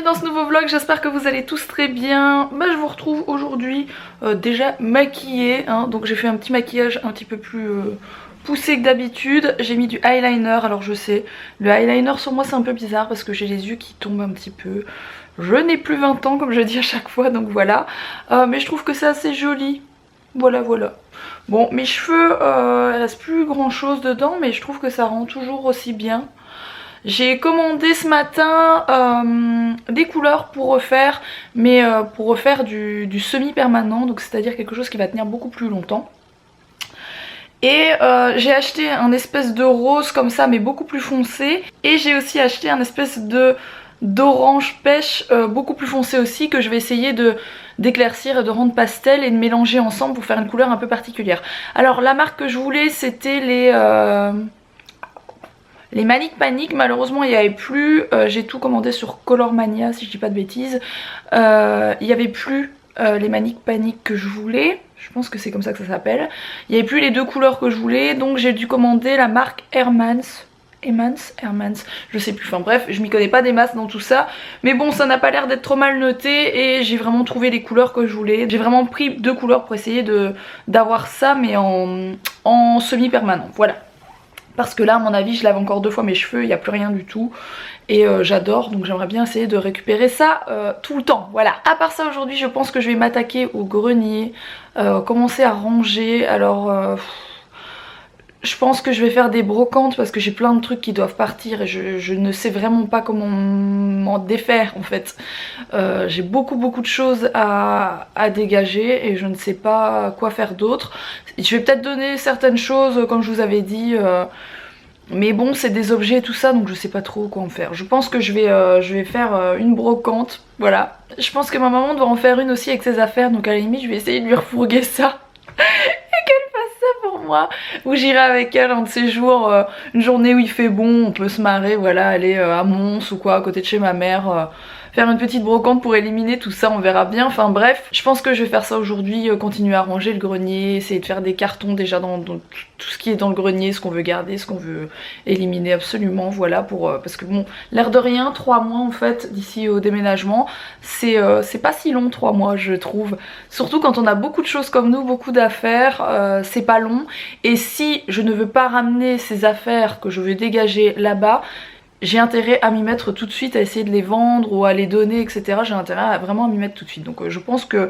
dans ce nouveau vlog, j'espère que vous allez tous très bien. Je vous retrouve aujourd'hui déjà maquillée, hein. Donc j'ai fait un petit maquillage un petit peu plus poussé que d'habitude. J'ai mis du eyeliner, alors je sais, le eyeliner sur moi c'est un peu bizarre parce que j'ai les yeux qui tombent un petit peu. Je n'ai plus 20 ans comme je dis à chaque fois, donc voilà. Mais je trouve que c'est assez joli. Voilà. Bon, mes cheveux, il reste plus grand chose dedans, mais je trouve que ça rend toujours aussi bien. J'ai commandé ce matin des couleurs pour refaire, mais pour refaire du semi-permanent, donc c'est-à-dire quelque chose qui va tenir beaucoup plus longtemps. Et j'ai acheté un espèce de rose comme ça, mais beaucoup plus foncé. Et j'ai aussi acheté un espèce d'orange pêche beaucoup plus foncé aussi, que je vais essayer d'éclaircir et de rendre pastel et de mélanger ensemble pour faire une couleur un peu particulière. Alors la marque que je voulais c'était les Manic Panic. Malheureusement il n'y avait plus, j'ai tout commandé sur Colormania si je dis pas de bêtises. Il n'y avait plus les Manic Panic que je voulais, je pense que c'est comme ça que ça s'appelle. Il n'y avait plus les deux couleurs que je voulais, donc j'ai dû commander la marque Hermans, je sais plus, enfin bref, je m'y connais pas des masses dans tout ça. Mais bon, ça n'a pas l'air d'être trop mal noté et j'ai vraiment trouvé les couleurs que je voulais. J'ai vraiment pris deux couleurs pour essayer d'avoir ça, mais en semi-permanent, voilà. Parce que là, à mon avis, je lave encore 2 fois mes cheveux, il n'y a plus rien du tout. Et j'adore, donc j'aimerais bien essayer de récupérer ça tout le temps, voilà. À part ça, aujourd'hui, je pense que je vais m'attaquer au grenier, commencer à ranger. Alors... je pense que je vais faire des brocantes parce que j'ai plein de trucs qui doivent partir et je ne sais vraiment pas comment m'en défaire en fait. J'ai beaucoup de choses à dégager et je ne sais pas quoi faire d'autre. Je vais peut-être donner certaines choses comme je vous avais dit, mais bon c'est des objets et tout ça, donc je sais pas trop quoi en faire. Je pense que je vais faire une brocante, voilà. Je pense que ma maman doit en faire une aussi avec ses affaires, donc à la limite je vais essayer de lui refourguer ça. Pour moi, où j'irai avec elle un de ces jours, une journée où il fait bon, on peut se marrer, voilà, aller à Mons ou quoi, à côté de chez ma mère, faire une petite brocante pour éliminer tout ça, on verra bien. Enfin bref, je pense que je vais faire ça aujourd'hui, continuer à ranger le grenier, essayer de faire des cartons déjà dans tout ce qui est dans le grenier, ce qu'on veut garder, ce qu'on veut éliminer absolument, voilà, parce que bon, l'air de rien, 3 mois en fait d'ici au déménagement, c'est pas si long 3 mois je trouve, surtout quand on a beaucoup de choses comme nous, beaucoup d'affaires, c'est pas long. Et si je ne veux pas ramener ces affaires que je veux dégager là-bas, j'ai intérêt à m'y mettre tout de suite, à essayer de les vendre ou à les donner, etc. J'ai intérêt à vraiment m'y mettre tout de suite. Donc je pense que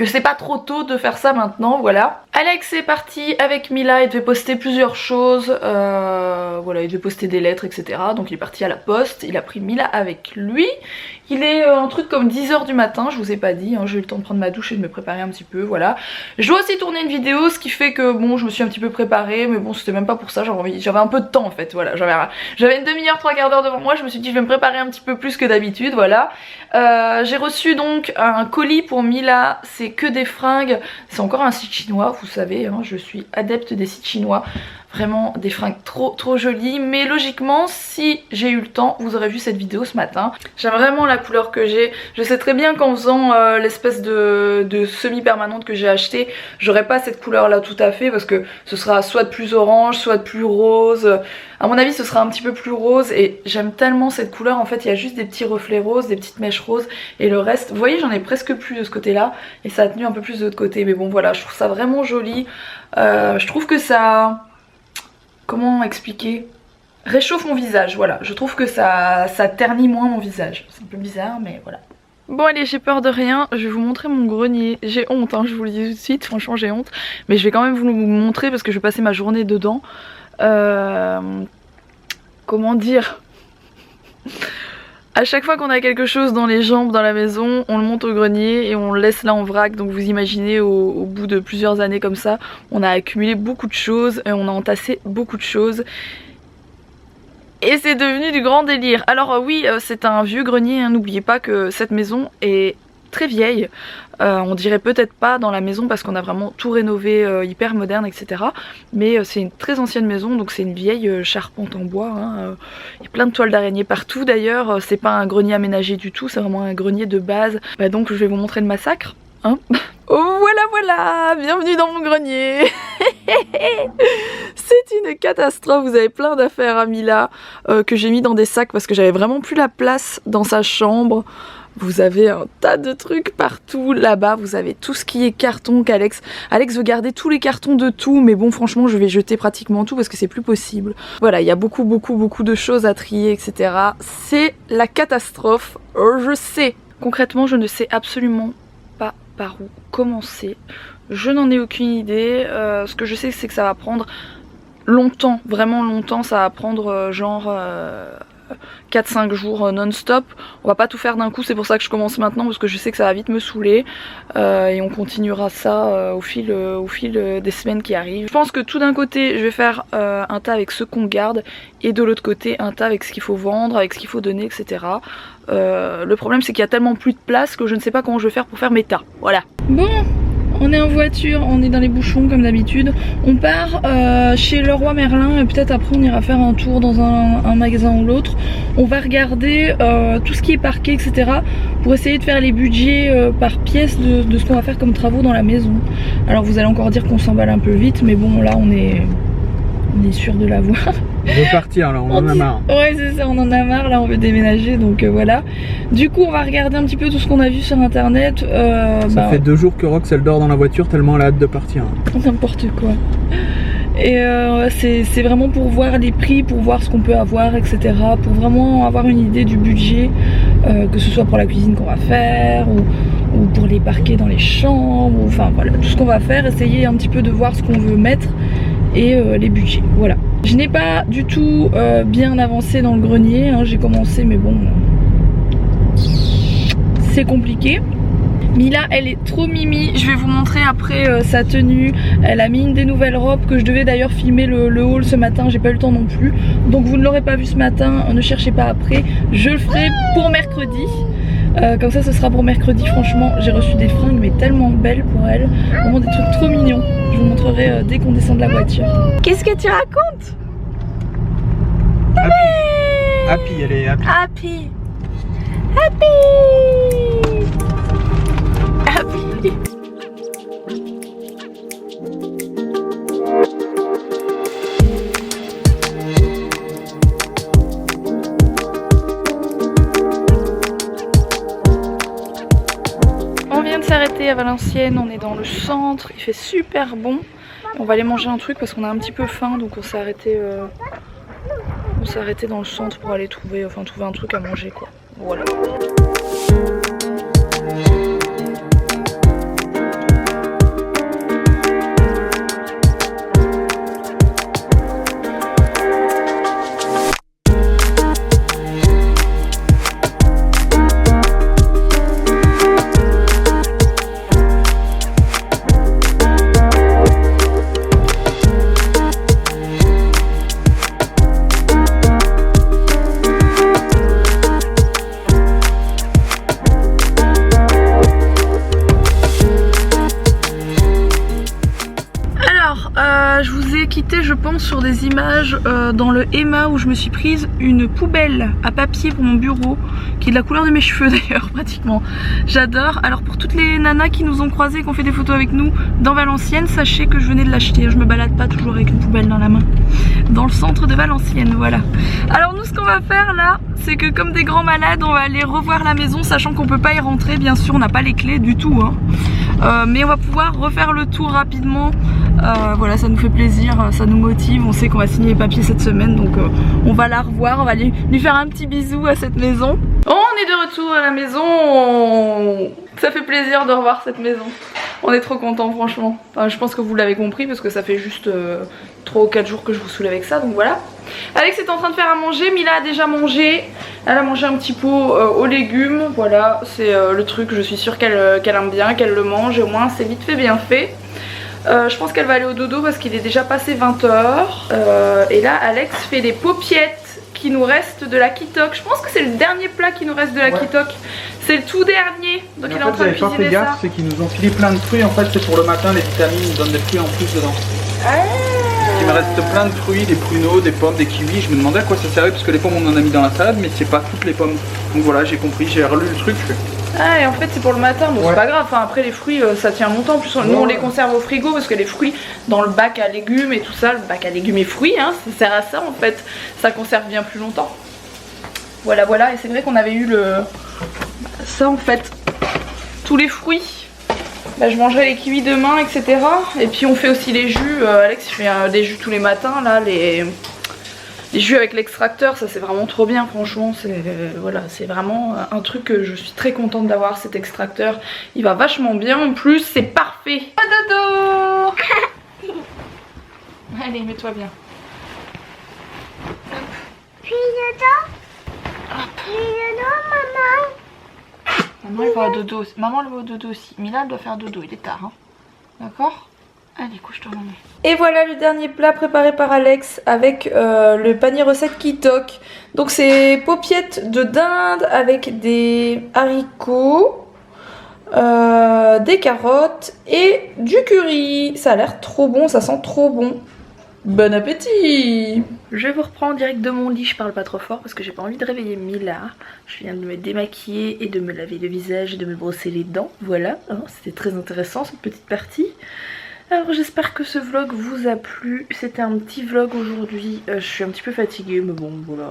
c'est pas trop tôt de faire ça maintenant, voilà. Alex est parti avec Mila, il devait poster plusieurs choses, voilà, il devait poster des lettres, etc. Donc il est parti à la poste, il a pris Mila avec lui. Il est un truc comme 10 h du matin, je vous ai pas dit, hein, j'ai eu le temps de prendre ma douche et de me préparer un petit peu, voilà. Je dois aussi tourner une vidéo, ce qui fait que bon, je me suis un petit peu préparée, mais bon, c'était même pas pour ça, j'avais un peu de temps en fait, voilà. J'avais une demi-heure, 3/4 d'heure devant moi, je me suis dit je vais me préparer un petit peu plus que d'habitude, voilà. J'ai reçu donc un colis pour Mila, c'est que des fringues, c'est encore un site chinois, vous savez, hein, je suis adepte des sites chinois. Vraiment des fringues trop jolies, mais logiquement si j'ai eu le temps, vous aurez vu cette vidéo ce matin. J'aime vraiment la couleur que j'ai. Je sais très bien qu'en faisant l'espèce de semi-permanente que j'ai acheté, j'aurai pas cette couleur là tout à fait, parce que ce sera soit de plus orange, soit de plus rose. À mon avis ce sera un petit peu plus rose et j'aime tellement cette couleur. En fait il y a juste des petits reflets roses, des petites mèches roses et le reste, vous voyez j'en ai presque plus de ce côté là et ça a tenu un peu plus de l'autre côté, mais bon voilà, je trouve ça vraiment joli. Je trouve que ça... comment expliquer, réchauffe mon visage, voilà, je trouve que ça ternit moins mon visage, c'est un peu bizarre mais voilà. Bon allez, j'ai peur de rien, je vais vous montrer mon grenier, j'ai honte hein, je vous le dis tout de suite, franchement j'ai honte, mais je vais quand même vous le montrer parce que je vais passer ma journée dedans. Comment dire, à chaque fois qu'on a quelque chose dans les jambes dans la maison, on le monte au grenier et on le laisse là en vrac. Donc vous imaginez au bout de plusieurs années comme ça, on a accumulé beaucoup de choses et on a entassé beaucoup de choses. Et c'est devenu du grand délire. Alors oui, c'est un vieux grenier, hein, n'oubliez pas que cette maison est très vieille. On dirait peut-être pas dans la maison parce qu'on a vraiment tout rénové, hyper moderne, etc. Mais c'est une très ancienne maison, donc c'est une vieille charpente en bois, hein. Il y a plein de toiles d'araignée partout d'ailleurs. C'est pas un grenier aménagé du tout, c'est vraiment un grenier de base. Bah donc je vais vous montrer le massacre, hein. Oh voilà, bienvenue dans mon grenier. C'est une catastrophe, vous avez plein d'affaires à Mila que j'ai mis dans des sacs parce que j'avais vraiment plus la place dans sa chambre. Vous avez un tas de trucs partout. Là-bas, vous avez tout ce qui est carton qu'Alex veut garder tous les cartons de tout. Mais bon, franchement, je vais jeter pratiquement tout parce que c'est plus possible. Voilà, il y a beaucoup de choses à trier, etc. C'est la catastrophe, je sais. Concrètement, je ne sais absolument pas par où commencer. Je n'en ai aucune idée. Ce que je sais, c'est que ça va prendre longtemps, vraiment longtemps. Ça va prendre genre... 4-5 jours non-stop. On va pas tout faire d'un coup, c'est pour ça que je commence maintenant parce que je sais que ça va vite me saouler et on continuera ça au fil des semaines qui arrivent. Je pense que tout d'un côté je vais faire un tas avec ce qu'on garde et de l'autre côté un tas avec ce qu'il faut vendre, avec ce qu'il faut donner, etc. Le problème c'est qu'il y a tellement plus de place que je ne sais pas comment je vais faire pour faire mes tas. Voilà. Bon, on est en voiture, on est dans les bouchons comme d'habitude. On part chez Leroy Merlin et peut-être après on ira faire un tour dans un magasin ou l'autre. On va regarder tout ce qui est parquet, etc. pour essayer de faire les budgets par pièce de ce qu'on va faire comme travaux dans la maison. Alors vous allez encore dire qu'on s'emballe un peu vite, mais bon là on est sûr de l'avoir. On veut partir là, on en a marre. Ouais c'est ça, on en a marre, là on veut déménager donc voilà. Du coup on va regarder un petit peu tout ce qu'on a vu sur internet. Ça fait 2 jours que Rox elle dort dans la voiture tellement elle a hâte de partir. N'importe quoi. Et c'est vraiment pour voir les prix, pour voir ce qu'on peut avoir, etc. Pour vraiment avoir une idée du budget, que ce soit pour la cuisine qu'on va faire ou pour les parquets dans les chambres, ou, enfin voilà, tout ce qu'on va faire, essayer un petit peu de voir ce qu'on veut mettre et les budgets, voilà. Je n'ai pas du tout bien avancé dans le grenier, hein. J'ai commencé mais bon, c'est compliqué. Mila elle est trop mimi, je vais vous montrer après sa tenue. Elle a mis une des nouvelles robes que je devais d'ailleurs filmer le haul ce matin, j'ai pas eu le temps non plus. Donc vous ne l'aurez pas vu ce matin, ne cherchez pas après, je le ferai pour mercredi. Comme ça ce sera pour mercredi, franchement j'ai reçu des fringues mais tellement belles pour elle. Vraiment des trucs trop mignons, je vous montrerai dès qu'on descend de la voiture. Qu'est-ce que tu racontes? Happy, elle est happy. Happy. Happy. Happy. On vient de s'arrêter à Valenciennes, on est dans le centre, il fait super bon. On va aller manger un truc parce qu'on a un petit peu faim, donc on s'est arrêté dans le centre pour aller trouver un truc à manger quoi. Voilà. Je vous ai quitté je pense sur des images dans le Emma où je me suis prise une poubelle à papier pour mon bureau qui est de la couleur de mes cheveux d'ailleurs pratiquement. J'adore. Alors pour toutes les nanas qui nous ont croisées, qui ont fait des photos avec nous dans Valenciennes, sachez que je venais de l'acheter. Je me balade pas toujours avec une poubelle dans la main. Dans le centre de Valenciennes, voilà. Alors nous ce qu'on va faire là, c'est que comme des grands malades, on va aller revoir la maison sachant qu'on peut pas y rentrer, bien sûr on n'a pas les clés du tout hein. Mais on va pouvoir refaire le tour rapidement. Voilà, ça nous fait plaisir, ça nous motive, on sait qu'on va signer les papiers cette semaine donc on va la revoir, on va lui faire un petit bisou à cette maison. On est de retour à la maison, ça fait plaisir de revoir cette maison, on est trop contents franchement. Enfin, je pense que vous l'avez compris parce que ça fait juste 3 ou 4 jours que je vous saoule avec ça, donc voilà. Alex est en train de faire à manger, Mila a déjà mangé, elle a mangé un petit pot aux légumes, voilà, c'est le truc, je suis sûre qu'elle aime bien, qu'elle le mange, et au moins c'est vite fait bien fait. Je pense qu'elle va aller au dodo parce qu'il est déjà passé 20 h. Et là Alex fait les paupiettes qui nous restent de la Kitok. Je pense que c'est le dernier plat qui nous reste de la Kitok. C'est le tout dernier. Donc il est en train de cuisiner ça. C'est qu'ils nous ont filé plein de fruits. En fait c'est pour le matin, les vitamines, ils nous donnent des fruits en plus dedans. Il me reste plein de fruits, des pruneaux, des pommes, des kiwis. Je me demandais à quoi ça servait parce que les pommes on en a mis dans la salade mais c'est pas toutes les pommes. Donc voilà, j'ai compris, j'ai relu le truc. Ah, et en fait c'est pour le matin, donc c'est pas grave, enfin, après les fruits ça tient longtemps, en plus nous on les conserve au frigo parce que les fruits dans le bac à légumes et tout ça, le bac à légumes et fruits hein, ça sert à ça en fait, ça conserve bien plus longtemps. Voilà voilà, et c'est vrai qu'on avait eu ça en fait, tous les fruits. Bah, je mangerai les kiwis demain etc. Et puis on fait aussi les jus, Alex il fait des jus tous les matins là, les jus avec l'extracteur, ça c'est vraiment trop bien franchement, voilà, c'est vraiment un truc que je suis très contente d'avoir, cet extracteur. Il va vachement bien en plus, c'est parfait. Oh dodo. Allez, mets-toi bien. Puis dedans. Puis dedans, maman. Maman elle va au dodo aussi. Maman elle va au dodo aussi. Mila elle doit faire dodo, il est tard hein. D'accord? Allez, couche-toi maman. Et voilà le dernier plat préparé par Alex avec le panier recette Kitok. Donc c'est paupiettes de dinde avec des haricots, des carottes et du curry. Ça a l'air trop bon, ça sent trop bon. Bon appétit! Je vous reprends en direct de mon lit, je parle pas trop fort parce que j'ai pas envie de réveiller Mila. Je viens de me démaquiller et de me laver le visage et de me brosser les dents. Voilà, hein, c'était très intéressant cette petite partie. Alors j'espère que ce vlog vous a plu, c'était un petit vlog aujourd'hui, je suis un petit peu fatiguée mais bon voilà,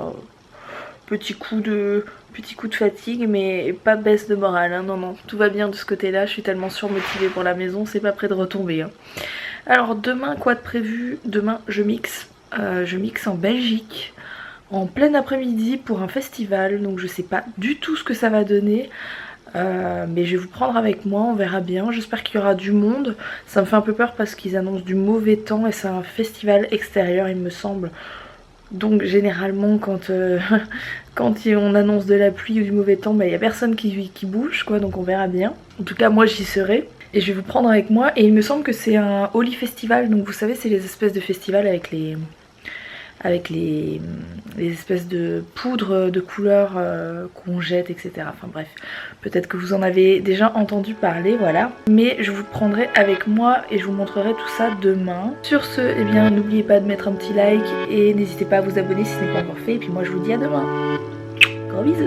petit coup de fatigue mais pas baisse de morale, hein. Non non, tout va bien de ce côté là, je suis tellement surmotivée pour la maison, c'est pas près de retomber hein. Alors demain quoi de prévu? Demain je mixe en Belgique en plein après-midi pour un festival, donc je sais pas du tout ce que ça va donner. Mais je vais vous prendre avec moi, on verra bien, j'espère qu'il y aura du monde. Ça me fait un peu peur parce qu'ils annoncent du mauvais temps et c'est un festival extérieur il me semble. Donc généralement quand on annonce de la pluie ou du mauvais temps, bah, y a personne qui bouge quoi, donc on verra bien. En tout cas moi j'y serai et je vais vous prendre avec moi et il me semble que c'est un Holi Festival, donc vous savez c'est les espèces de festivals avec les espèces de poudre de couleurs qu'on jette etc. Enfin bref, peut-être que vous en avez déjà entendu parler, voilà. Mais je vous prendrai avec moi et je vous montrerai tout ça demain. Sur ce, eh bien n'oubliez pas de mettre un petit like et n'hésitez pas à vous abonner si ce n'est pas encore fait. Et puis moi je vous dis à demain. Gros bisous.